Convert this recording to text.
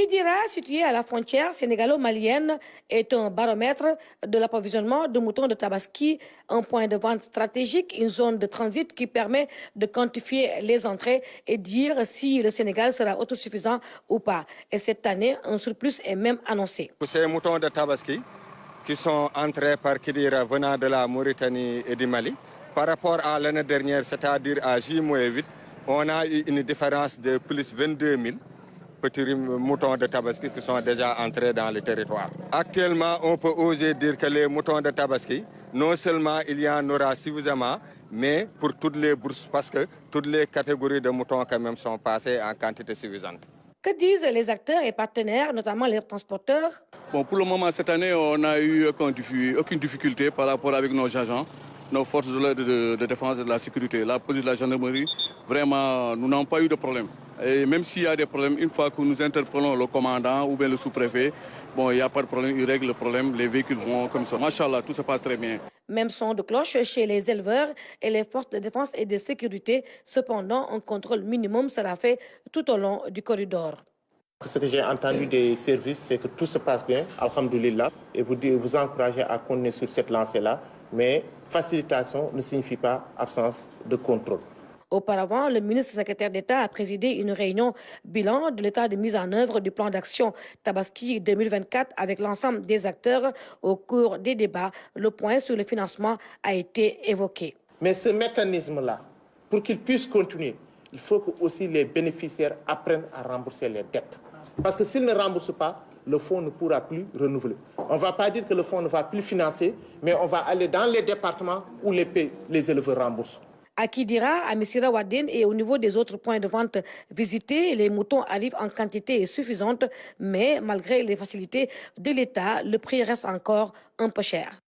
Kidira, situé à la frontière sénégalo-malienne, est un baromètre de l'approvisionnement de moutons de Tabaski, un point de vente stratégique, une zone de transit qui permet de quantifier les entrées et dire si le Sénégal sera autosuffisant ou pas. Et cette année, un surplus est même annoncé. Ces moutons de Tabaski qui sont entrés par Kidira venant de la Mauritanie et du Mali, par rapport à l'année dernière, c'est-à-dire à J-8, on a eu une différence de plus 22 000 petits moutons de Tabaski qui sont déjà entrés dans le territoire. Actuellement, on peut oser dire que les moutons de Tabaski, non seulement il y en aura suffisamment, mais pour toutes les bourses, parce que toutes les catégories de moutons quand même sont passées en quantité suffisante. Que disent les acteurs et partenaires, notamment les transporteurs? Bon, pour le moment, cette année, on n'a eu aucune difficulté par rapport avec nos agents, nos forces de défense et de la sécurité, la police, la gendarmerie. Vraiment, nous n'avons pas eu de problème. Et même s'il y a des problèmes, une fois que nous interpellons le commandant ou bien le sous-préfet, bon, il n'y a pas de problème, il règle le problème, les véhicules vont comme ça. Machallah, tout se passe très bien. Même son de cloche chez les éleveurs et les forces de défense et de sécurité. Cependant, un contrôle minimum sera fait tout au long du corridor. Ce que j'ai entendu des services, c'est que tout se passe bien, alhamdoulilah, et vous encouragez à continuer sur cette lancée-là, mais facilitation ne signifie pas absence de contrôle. Auparavant, le ministre secrétaire d'État a présidé une réunion bilan de l'état de mise en œuvre du plan d'action Tabaski 2024 avec l'ensemble des acteurs. Au cours des débats, le point sur le financement a été évoqué. Mais ce mécanisme-là, pour qu'il puisse continuer, il faut que aussi les bénéficiaires apprennent à rembourser les dettes. Parce que s'ils ne remboursent pas, le fonds ne pourra plus renouveler. On ne va pas dire que le fonds ne va plus financer, mais on va aller dans les départements où les éleveurs remboursent. À Kidira, à Missira Wadine et au niveau des autres points de vente visités, les moutons arrivent en quantité suffisante, mais malgré les facilités de l'État, le prix reste encore un peu cher.